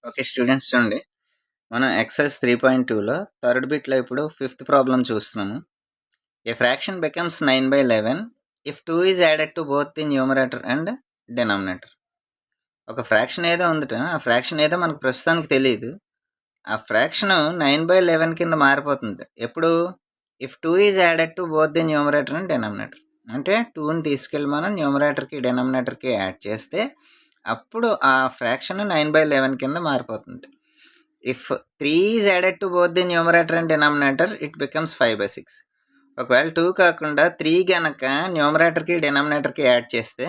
Okay students చూడండి, మనం exercise 3.2లో third బిట్లో ఇప్పుడు ఫిఫ్త్ ప్రాబ్లం చూస్తున్నాము. ఏ fraction becomes 9/11 if 2 is added to both the numerator and denominator. ఒక fraction ఏదో ఉందట, ఆ ఫ్రాక్షన్ ఏదో మనకు ప్రస్తుతానికి తెలియదు. ఆ ఫ్రాక్షన్ 9/11 కింద మారిపోతుంది ఎప్పుడు? If 2 is added to both the numerator and denominator. అంటే 2ని తీసుకెళ్ళి మనం న్యూమరేటర్కి డినామినేటర్కి యాడ్ చేస్తే అప్పుడు ఆ ఫ్రాక్షన్ 9/11 కింద మారిపోతుంది. If 3 is added to both the numerator and denominator it becomes 5/6. ఒకవేళ 2 కాకుండా 3 కనుక న్యూమరేటర్కి డినామినేటర్కి యాడ్ చేస్తే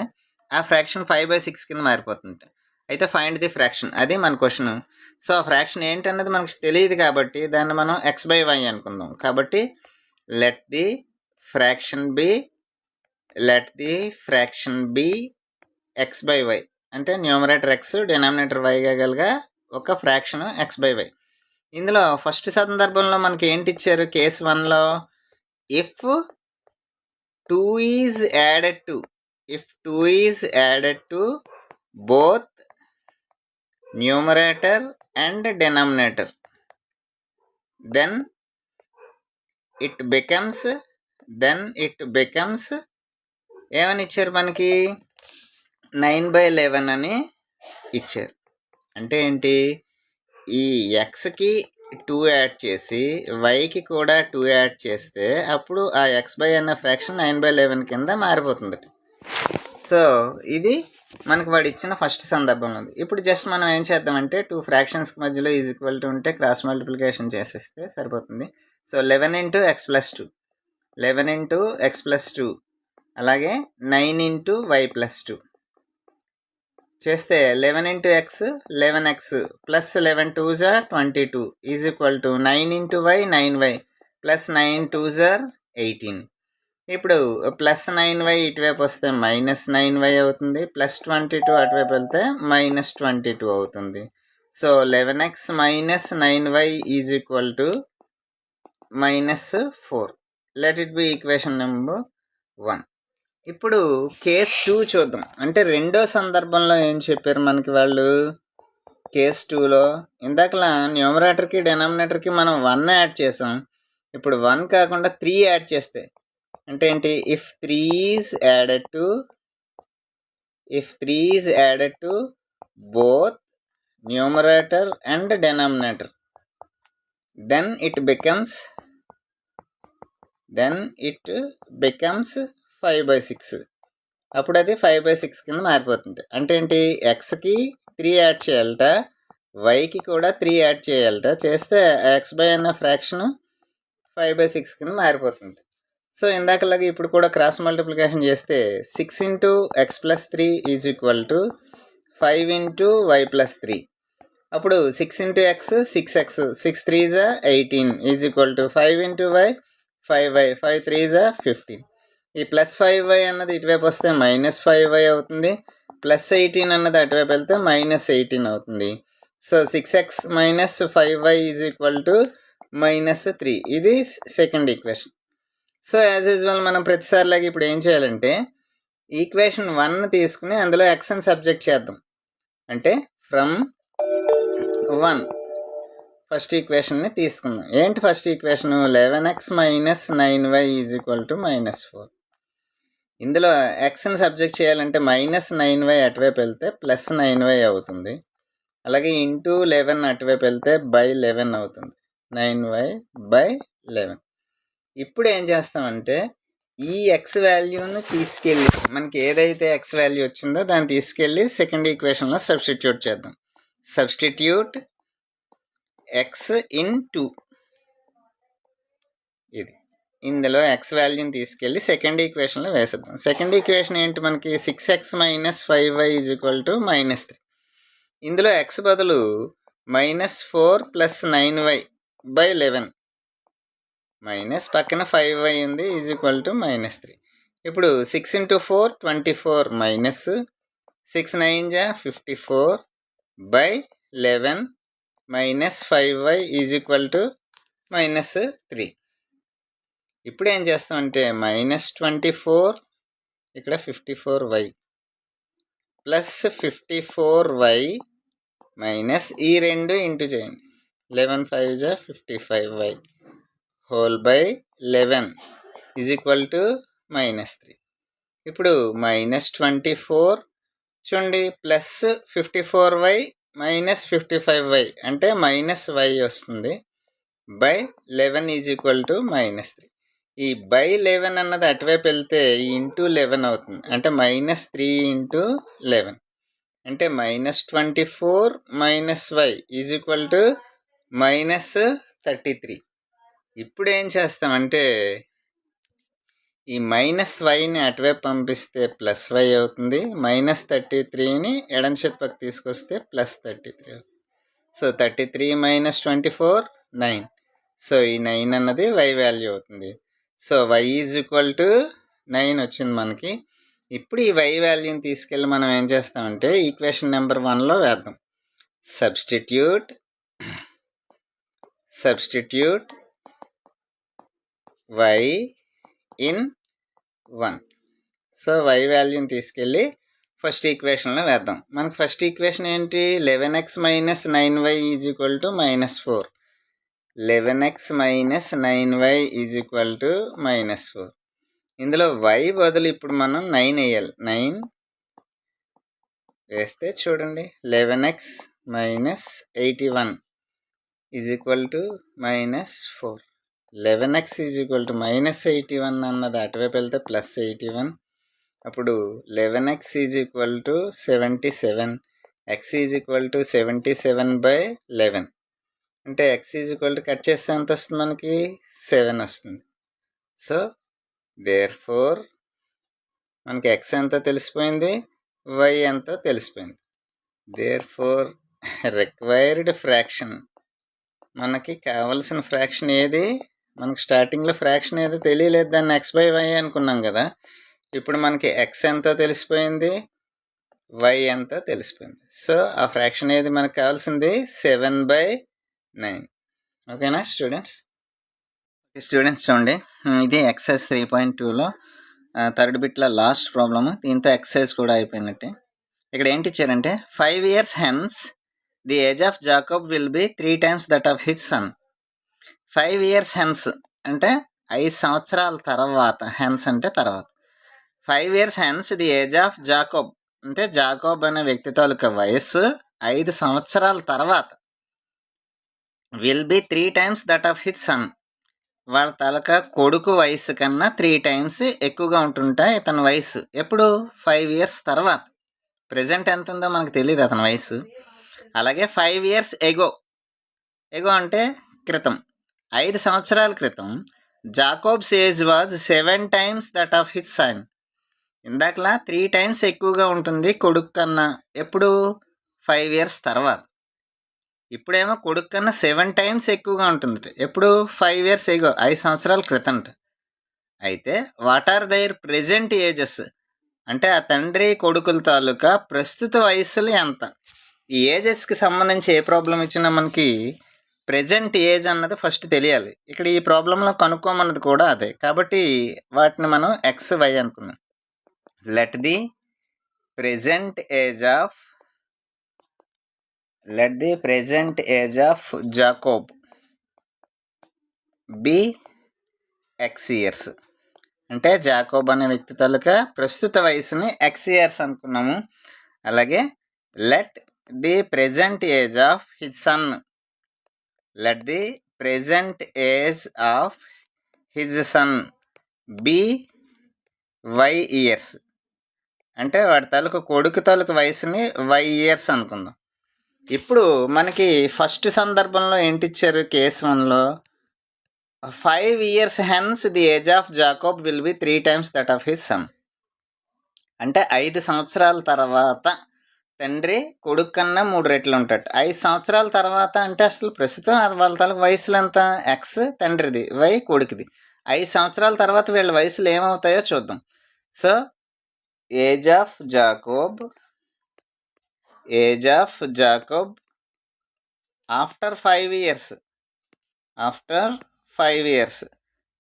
ఆ ఫ్రాక్షన్ 5/6 కింద మారిపోతుంది. అయితే ఫైండ్ ది ఫ్రాక్షన్, అది మన క్వశ్చన్. సో ఆ ఫ్రాక్షన్ ఏంటన్నది మనకు తెలియదు కాబట్టి దాన్ని మనం x/y అనుకుందాం. కాబట్టి let the fraction B x/y. అంటే న్యూమరేటర్ x డినామినేటర్ y గలగా ఒక ఫ్రాక్షన్ x/y. ఇందులో ఫస్ట్ సందర్భంలో మనకి ఏంటి ఇచ్చారు? కేస్ 1లో if 2 is added to both numerator and denominator then it becomes ఏమని ఇచ్చారు? మనకి 9/11 అని ఇచ్చారు. అంటే ఏంటి? ఈ ఎక్స్కి 2 యాడ్ చేసి వైకి కూడా 2 యాడ్ చేస్తే అప్పుడు ఆ x/y అన్న ఫ్రాక్షన్ 9/11 కింద మారిపోతుంది. సో ఇది మనకు వాడు ఇచ్చిన ఫస్ట్ సందర్భంలో ఉంది. ఇప్పుడు జస్ట్ మనం ఏం చేద్దామంటే 2 ఫ్రాక్షన్స్కి మధ్యలో ఈజ్ ఈక్వల్ టు ఉంటే క్రాస్ మల్టిప్లికేషన్ చేసేస్తే సరిపోతుంది. సో 11 × x + 2 అలాగే 9 × y + 2 చేస్తే 11 × x 11x plus 11 2s 22 is equal to 9 × y 9y plus 9 2s 18. ఇప్పుడు ప్లస్ 9y ఇటువైపు వస్తే మైనస్ 9y అవుతుంది, ప్లస్ 22 అటువైపు వెళ్తే మైనస్ 22 అవుతుంది. So 11x minus 9y is equal to -4. Let it be equation number 1. ఇప్పుడు కేస్ 2 చూద్దాం. అంటే రెండో సందర్భంలో ఏం చెప్పారు మనకి వాళ్ళు? కేస్ 2లో ఇందాకలా న్యూమరేటర్కి డినామినేటర్కి మనం 1 యాడ్ చేసాం. ఇప్పుడు 1 కాకుండా 3 యాడ్ చేస్తే అంటే ఏంటి? If 3 is added to both numerator and denominator then it becomes 5/6. అప్పుడు అది 5/6 కింద మారిపోతుంది. అంటే ఏంటి? ఎక్స్కి 3 యాడ్ చేయాలట, వైకి కూడా 3 యాడ్ చేయాలట. చేస్తే x/y అన్న ఫ్రాక్షన్ 5/6 కింద మారిపోతుంది. సో ఇందాకలాగా ఇప్పుడు కూడా క్రాస్ మల్టిప్లికేషన్ చేస్తే 6 × x + 3 is equal to 5 × y + 3. అప్పుడు 6 × x 6x 6 3s 18 is equal to 5 × y 5y 5 3s 15. ఈ ప్లస్ 5y అన్నది ఇటువైపు వస్తే -5y అవుతుంది, ప్లస్ 18 అన్నది అటువైపు వెళ్తే -18 అవుతుంది. So 6x - 5y is equal to -3. ఇది second equation. So as usual మనం ప్రతిసారిలాగా ఇప్పుడు ఏం చేయాలంటే ఈక్వేషన్ 1 తీసుకుని అందులో x అని సబ్జెక్ట్ చేద్దాం. అంటే ఫ్రమ్ 1 ఫస్ట్ ఈక్వేషన్ని తీసుకుందాం. ఏంటి first equation? 11x - 9y is equal to -4. ఇందులో ఎక్స్ని సబ్జెక్ట్ చేయాలంటే -9y అటువైపు వెళ్తే ప్లస్ 9y అవుతుంది. అలాగే ఇంటూ 11 అటువైపు వెళ్తే /11 అవుతుంది. 9y/11. ఇప్పుడు ఏం చేస్తామంటే ఈ ఎక్స్ వాల్యూని తీసుకెళ్ళి మనకి ఏదైతే ఎక్స్ వాల్యూ వచ్చిందో దాన్ని తీసుకెళ్ళి సెకండ్ ఈక్వేషన్లో సబ్స్టిట్యూట్ చేద్దాం. Substitute X in 2. ఇది ఇందులో ఎక్స్ వాల్యూని తీసుకెళ్ళి సెకండ్ ఈక్వేషన్లో వేసేద్దాం. సెకండ్ ఈక్వేషన్ ఏంటి మనకి? 6x - 5y is equal to -3. ఇందులో ఎక్స్ బదులు -4 + 9y/11 మైనస్ పక్కన 5y ఉంది ఈజ్ ఈక్వల్ టు -3. ఇప్పుడు 6 × 4 24 minus 6 9s 54/11 minus 5y is equal to -3. ఇప్పుడు ఏం చేస్తామంటే -24 ఇక్కడ 54y ప్లస్ 54y మైనస్ ఈ రెండు ఇంటూ చేయండి. 11 5 జా 55y whole by 11 is equal to -3. ఇప్పుడు -24 చూడండి, ప్లస్ 54y మైనస్ 55y అంటే -y వస్తుంది, బై 11 ఈజ్ ఈక్వల్ టు -3. ఈ బై 11 అన్నది అటువైపు వెళ్తే ఈ ఇంటూ 11 అవుతుంది, అంటే -3 ఇంటూ 11 అంటే -24 y ఈజ్ ఈక్వల్ టు -33. ఇప్పుడు ఏం చేస్తామంటే ఈ -yని అటువైపు పంపిస్తే +y అవుతుంది, -33ని ఎడం చేతి పక్క తీసుకొస్తే +33 అవుతుంది. సో 33 - 24 9. సో ఈ 9 అన్నది y వాల్యూ అవుతుంది. So y is equal to 9 వచ్చింది మనకి. ఇప్పుడు ఈ y వాల్యూని తీసుకెళ్ళి మనం ఏం చేస్తామంటే ఈక్వేషన్ నెంబర్ 1లో వేద్దాం. Substitute y in 1. So y వాల్యూని తీసుకెళ్ళి ఫస్ట్ ఈక్వేషన్లో వేద్దాం. మనకు ఫస్ట్ ఈక్వేషన్ ఏంటి? 11x - 9y is equal to -4. 11x - 9y is equal to -4. ఇందులో y బదులు ఇప్పుడు మనం 9 వేయాలి. 9 వేస్తే చూడండి, 11x - 81 is equal to -4. 11x is equal to -81 అన్నది అటువైపు వెళ్తే +81. అప్పుడు 11x is equal to 77. x is equal to 77/11 అంటే x is equal to cut చేస్తే ఎంత వస్తుంది మనకి? 7 వస్తుంది. సో దేర్ ఫోర్ మనకి x ఎంతో తెలిసిపోయింది, y ఎంతో తెలిసిపోయింది. దేర్ ఫోర్ రిక్వైర్డ్ ఫ్రాక్షన్, మనకి కావలసిన ఫ్రాక్షన్ ఏది? మనకు స్టార్టింగ్లో ఫ్రాక్షన్ ఏదో తెలియలేదు, దాన్ని x/y అనుకున్నాం కదా. ఇప్పుడు మనకి x ఎంతో తెలిసిపోయింది, y ఎంతో తెలిసిపోయింది. సో ఆ ఫ్రాక్షన్ ఏది మనకు కావాల్సింది? 7/9. ఓకేనా స్టూడెంట్స్? చూడండి, ఇది ఎక్సర్సైజ్ 3.2లో థర్డ్ బిట్లో లాస్ట్ ప్రాబ్లమ్. దీంతో ఎక్సర్సైజ్ కూడా అయిపోయినట్టే. ఇక్కడ ఏంటి ఇచ్చారంటే 5 years hence the age of Jacob will be 3 times that of his sun. 5 years hence అంటే 5 సంవత్సరాల తర్వాత, హెన్స్ అంటే తర్వాత. 5 years hence the age of Jacob అంటే జాకబ్ అనే వ్యక్తి తాలూకా వయస్సు 5 సంవత్సరాల తర్వాత will be 3 times that of his sun, వాళ్ళ తాలూకా కొడుకు వయసు కన్నా 3 times ఎక్కువగా ఉంటుంటాయి ఇతని వయసు. ఎప్పుడు? 5 years తర్వాత. ప్రజెంట్ ఎంత ఉందో మనకు తెలియదు అతని వయసు. అలాగే 5 years ఎగో అంటే క్రితం, 5 సంవత్సరాల క్రితం Jacob's age was 7 times that of his son. ఇందాకలా 3 times ఎక్కువగా ఉంటుంది కొడుకు కన్నా. ఎప్పుడు? 5 years తర్వాత. ఇప్పుడేమో కొడుకు కన్నా 7 times ఎక్కువగా ఉంటుంది. ఎప్పుడు? 5 years ఎగో, 5 సంవత్సరాల క్రితం. అయితే what are their present ages అంటే ఆ తండ్రి కొడుకుల తాలూకా ప్రస్తుత వయస్సులు ఎంత? ఈ ఏజెస్కి సంబంధించి ఏ ప్రాబ్లం ఇచ్చినా మనకి ప్రెజెంట్ ఏజ్ అన్నది ఫస్ట్ తెలియాలి. ఇక్కడ ఈ ప్రాబ్లంలో కనుక్కోమన్నది కూడా అదే, కాబట్టి వాటిని మనం XY అనుకున్నాం. Let the present age of Jacob be X years. అంటే జాకోబ్ అనే వ్యక్తి తాలూకా ప్రస్తుత వయసుని X years అనుకున్నాము. అలాగే let the present age of his son, let the present age of his son be Y years. అంటే వాడి తాలూకా కొడుకు తాలూకా వయసుని Y years అనుకుందాం. ఇప్పుడు మనకి ఫస్ట్ సందర్భంలో ఏంటి ఇచ్చారు? కేస్ 1లో 5 years hence the age of Jacob will be 3 times that of his son. అంటే 5 సంవత్సరాల తర్వాత తండ్రి కొడుకు కన్నా 3 రెట్లు ఉంటాడు. 5 సంవత్సరాల తర్వాత అంటే అసలు ప్రస్తుతం వాళ్ళ తాలూకు వయసులు ఎంత? X తండ్రిది, Y కొడుకుది. 5 సంవత్సరాల తర్వాత వీళ్ళ వయసులు ఏమవుతాయో చూద్దాం. So age of Jacob after 5 years.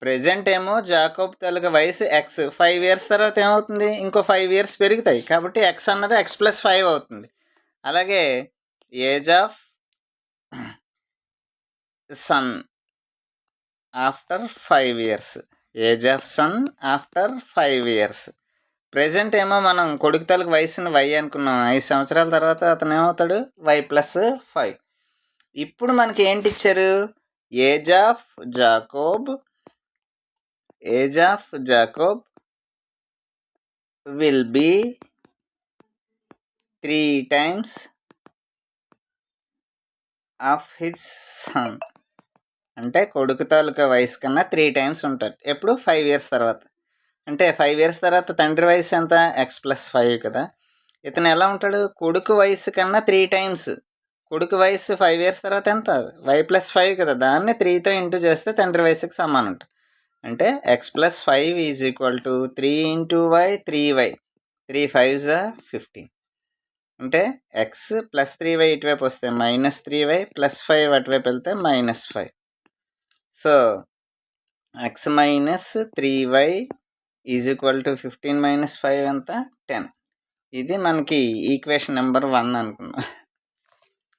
Present ఏమో జాకోబ్ తాలూకా వయసు X. 5 years తర్వాత ఏమవుతుంది? ఇంకో 5 years పెరుగుతాయి, కాబట్టి X అన్నది X + 5 అవుతుంది. అలాగే age of son after 5 years. Age of son after 5 years. Present ఏమో మనం కొడుకు తాలూకు వయసుని వై అనుకున్నాం. 5 సంవత్సరాల తర్వాత అతను ఏమవుతాడు? y+5. ఇప్పుడు మనకి ఏంటి ఇచ్చారు? Age of Jacob will be 3 times of his son. అంటే కొడుకు తాలూకా వయసు కన్నా 3 times ఉంటాడు. ఎప్పుడు? 5 years తర్వాత. అంటే 5 years తర్వాత తండ్రి వయసు ఎంత? x+5 కదా. ఇతను ఎలా ఉంటాడు? కొడుకు వయసు కన్నా 3 times. కొడుకు వయసు 5 years తర్వాత ఎంత? y+5 కదా. దాన్ని 3తో ఇంటూ చేస్తే తండ్రి వయసుకి సమానం ఉంటుంది. అంటే x+5 is equal to 3 × y 3y. 3 5s 15. అంటే x+3y ఇటువైపు వస్తే -3y +5 అటువైపు వెళ్తే -5. So x - 3y is equal to 15 - 5 ఎంత? 10. ఇది మనకి ఈక్వేషన్ నెంబర్ 1 అనుకుందాం.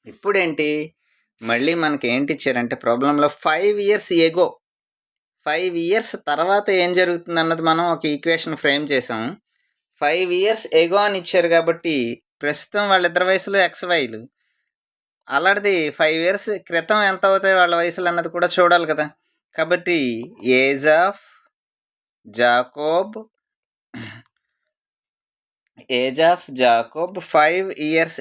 ఇప్పుడు ఏంటి? మళ్ళీ మనకి ఏంటి ఇచ్చారంటే ప్రాబ్లంలో 5 years ఎగో, 5 years తర్వాత ఏం జరుగుతుంది అన్నది మనం ఒక ఈక్వేషన్ ఫ్రేమ్ చేసాం. 5 years ఎగో అని ఇచ్చారు కాబట్టి ప్రస్తుతం వాళ్ళిద్దరి వయసులో XYలు. అలాంటిది 5 years క్రితం ఎంత అవుతాయి వాళ్ళ వయసులు అన్నది కూడా చూడాలి కదా. కాబట్టి age of Jacob 5 years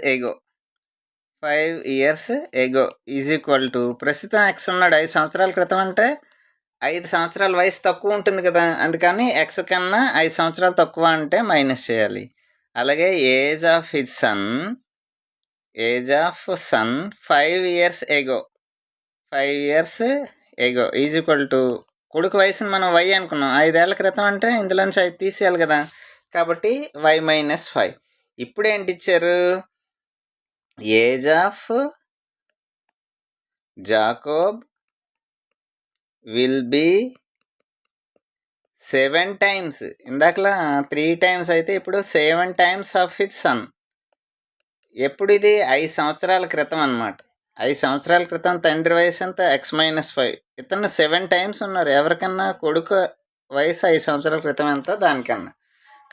ago is equal to ప్రస్తుతం X ఉన్నాడు 5 సంవత్సరాల క్రితం. అంటే 5 సంవత్సరాల వయసు తక్కువ ఉంటుంది కదా, అందుకని X కన్నా 5 సంవత్సరాలు తక్కువ అంటే మైనస్ చేయాలి. అలాగే age of son 5 years ago is equal to కొడుకు వయసుని మనం y అనుకున్నాం. 5 ఏళ్ల క్రితం అంటే ఇందులోంచి 5 తీసేయాలి కదా, కాబట్టి y-5. ఇప్పుడు ఏంటి ఇచ్చారు? Age of Jacob will B 7 times. ఇందాకలా 3 times అయితే ఇప్పుడు 7 times ఆఫ్ హిజ్ సన్. ఎప్పుడు ఇది? 5 సంవత్సరాల క్రితం అన్నమాట. 5 సంవత్సరాల క్రితం తండ్రి వయసు ఎంత? x-5. ఇతను 7 times ఉన్నారు. ఎవరికన్నా? కొడుకు వయసు 5 సంవత్సరాల క్రితం ఎంత? దానికన్నా.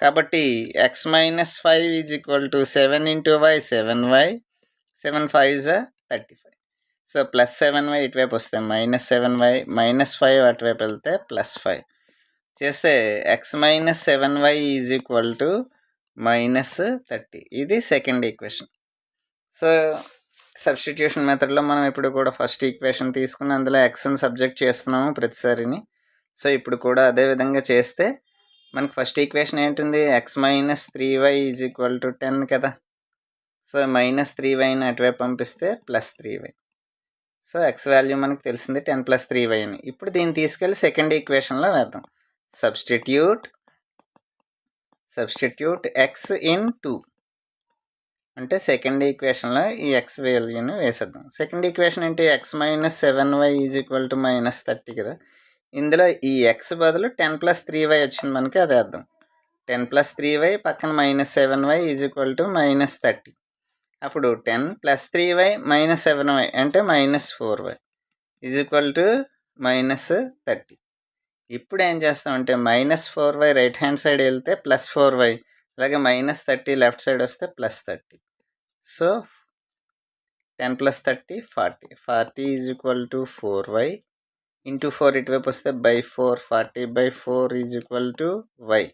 కాబట్టి x-5 is equal to 7 × y 7y, 7 5s 35. So +7y ఇటువైపు వస్తే -7y, -5 అటువైపు వెళ్తే +5 చేస్తే x-7y ఈజ్ ఈక్వల్ టు -30. ఇది సెకండ్ ఈక్వేషన్. సో సబ్స్టిట్యూషన్ మెథడ్లో మనం ఇప్పుడు కూడా ఫస్ట్ ఈక్వేషన్ తీసుకుని అందులో xని సబ్జెక్ట్ చేస్తున్నాము ప్రతిసారిని. సో ఇప్పుడు కూడా అదే విధంగా చేస్తే మనకి ఫస్ట్ ఈక్వేషన్ ఏంటుంది? x - 3y is equal to 10 కదా. సో -3yని అటువైపు పంపిస్తే +3y. సో x వాల్యూ మనకు తెలిసింది 10 + 3y అని. ఇప్పుడు దీన్ని తీసుకెళ్ళి సెకండ్ ఈక్వేషన్లో వేద్దాం. సబ్స్టిట్యూట్ x in 2 అంటే సెకండ్ ఈక్వేషన్లో ఈ x వాల్యూని వేసేద్దాం. సెకండ్ ఈక్వేషన్ ఏంటి? x - 7y is equal to -30 కదా. ఇందులో ఈ x బదులు 10 + 3y వచ్చింది మనకి, అది వేద్దాం. 10 + 3y పక్కన -7y ఈజ్ ఈక్వల్ టు -30. అప్పుడు 10 + 3y - 7y అంటే -4y ఈజ్ ఈక్వల్ టు -30. ఇప్పుడు ఏం చేస్తామంటే -4y రైట్ హ్యాండ్ సైడ్ వెళ్తే +4y, అలాగే -30 లెఫ్ట్ సైడ్ వస్తే +30. So 10 + 30 40. 40 is equal to 4y into 4 ఇటువైపు వస్తే /4. 40/4 is equal to y.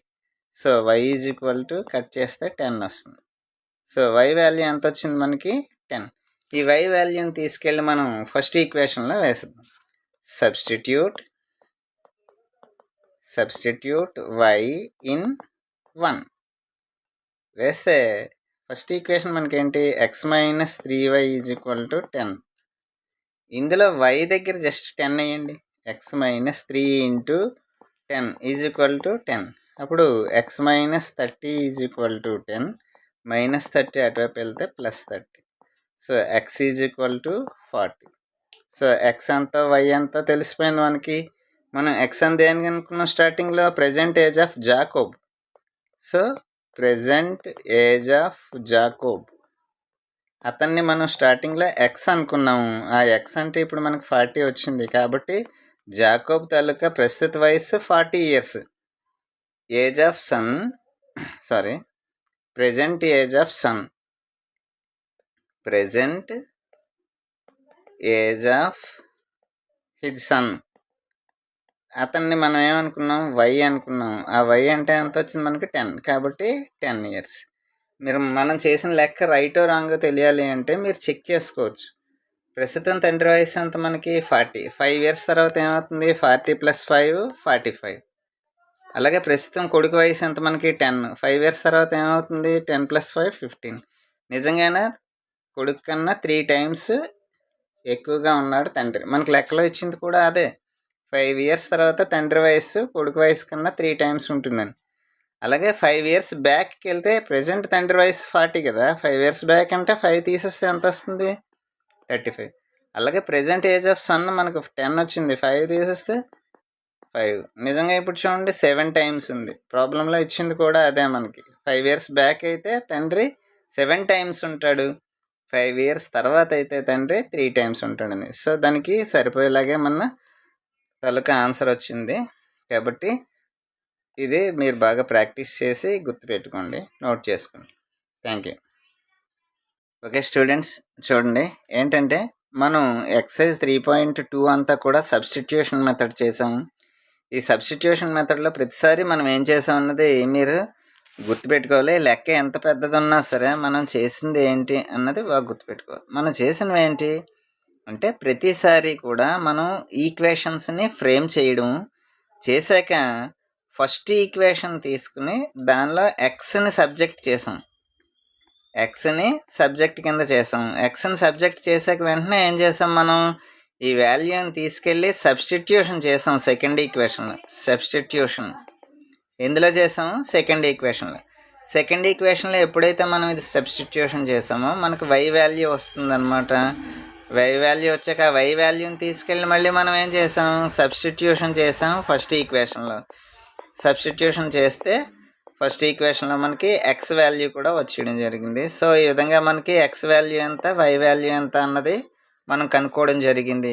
So y is equal to cut చేస్తే 10 వస్తుంది. సో y వాల్యూ ఎంత వచ్చింది మనకి? 10. ఈ y వాల్యూని తీసుకెళ్ళి మనం ఫస్ట్ ఈక్వేషన్లో వేసేద్దాం. సబ్స్టిట్యూట్ y in 1 వేస్తే ఫస్ట్ ఈక్వేషన్ మనకేంటి? x - 3y is equal to 10. ఇందులో y దగ్గర జస్ట్ 10 వేయండి. x - 3 × 10 is equal to 10. అప్పుడు x - 30 ఈజ్ ఈక్వల్ టు 10, -30 అటువైపు వెళ్తే +30. So x is equal to 40. So x అంతా y అంతా తెలిసిపోయింది మనకి. మనం x అని దేనికి అనుకున్నాం స్టార్టింగ్లో? Present age of Jacob. So present age of Jacob అతన్ని మనం స్టార్టింగ్లో ఎక్స్ అనుకున్నాము. ఆ ఎక్స్ అంటే ఇప్పుడు మనకు 40 వచ్చింది. కాబట్టి జాకోబ్ తాలూకా ప్రస్తుత వయస్సు 40 years. Age of son present age of son, present age of his son. అతన్ని మనం ఏమనుకున్నాం, వై అనుకున్నాం. ఆ వై అంటే ఎంత వచ్చింది మనకి 10. కాబట్టి 10 ఇయర్స్. మనం చేసిన లెక్క రైటో రాంగో తెలియాలి అంటే మీరు చెక్ చేసుకోవచ్చు. ప్రస్తుతం తండ్రి వయసు ఎంత మనకి 40. 5 ఇయర్స్ తర్వాత ఏమవుతుంది, 40 + 5 45. అలాగే ప్రస్తుతం కొడుకు వయసు ఎంత మనకి 10. 5 ఇయర్స్ తర్వాత ఏమవుతుంది, 10 + 5 15. నిజంగానే కొడుకు కన్నా 3 టైమ్స్ ఎక్కువగా ఉన్నాడు తండ్రి. మనకి లెక్కలో ఇచ్చింది కూడా అదే. 5 ఇయర్స్ తర్వాత తండ్రి వయస్సు కొడుకు వయసు కన్నా 3 టైమ్స్ ఉంటుందని. అలాగే 5 ఇయర్స్ బ్యాక్కి వెళ్తే ప్రజెంట్ తండ్రి వయసు 40 కదా. 5 ఇయర్స్ బ్యాక్ అంటే 5 తీసేస్తే ఎంత వస్తుంది, 35. అలాగే ప్రజెంట్ ఏజ్ ఆఫ్ సన్ మనకు 10 వచ్చింది. 5 తీసేస్తే 5. నిజంగా ఇప్పుడు చూడండి 7 టైమ్స్ ఉంది. ప్రాబ్లంలో ఇచ్చింది కూడా అదే మనకి. 5 ఇయర్స్ బ్యాక్ అయితే తండ్రి 7 టైమ్స్ ఉంటాడు. 5 ఇయర్స్ తర్వాత అయితే తండ్రి 3 టైమ్స్ ఉంటాడని. సో దానికి సరిపోయేలాగే మన తాలూకా ఆన్సర్ వచ్చింది. కాబట్టి ఇది మీరు బాగా ప్రాక్టీస్ చేసి గుర్తుపెట్టుకోండి, నోట్ చేసుకోండి. Thank you. ఓకే స్టూడెంట్స్, చూడండి ఏంటంటే మనం ఎక్సర్సైజ్ 3.2 అంతా కూడా సబ్స్టిట్యూషన్ మెథడ్ చేసాము. ఈ సబ్స్టిట్యూషన్ మెథడ్లో ప్రతిసారి మనం ఏం చేసాం అన్నది మీరు గుర్తుపెట్టుకోవాలి. లెక్క ఎంత పెద్దది ఉన్నా సరే మనం చేసింది ఏంటి అన్నది బాగా గుర్తుపెట్టుకోవాలి. మనం చేసినవి ఏంటి అంటే ప్రతిసారి కూడా మనం ఈక్వేషన్స్ని ఫ్రేమ్ చేయడం చేశాక ఫస్ట్ ఈక్వేషన్ తీసుకుని దానిలో ఎక్స్ని సబ్జెక్ట్ చేసాం. ఎక్స్ని సబ్జెక్ట్ కింద చేసాం. ఎక్స్ని సబ్జెక్ట్ చేశాక వెంటనే ఏం చేసాం, మనం ఈ వాల్యూని తీసుకెళ్ళి సబ్స్టిట్యూషన్ చేసాం సెకండ్ ఈక్వేషన్లో. సబ్స్టిట్యూషన్ ఎందులో చేసాము, సెకండ్ ఈక్వేషన్లో. సెకండ్ ఈక్వేషన్లో ఎప్పుడైతే మనం ఇది సబ్స్టిట్యూషన్ చేసామో మనకు వై వాల్యూ వస్తుందన్నమాట. వై వాల్యూ వచ్చాక ఆ వై వాల్యూని తీసుకెళ్ళి మళ్ళీ మనం ఏం చేసాం, సబ్స్టిట్యూషన్ చేసాం ఫస్ట్ ఈక్వేషన్లో. సబ్స్టిట్యూషన్ చేస్తే ఫస్ట్ ఈక్వేషన్లో మనకి ఎక్స్ వాల్యూ కూడా వచ్చేయడం జరిగింది. సో ఈ విధంగా మనకి ఎక్స్ వాల్యూ ఎంత, వై వాల్యూ ఎంత అన్నది మనం కనుక్కోవడం జరిగింది.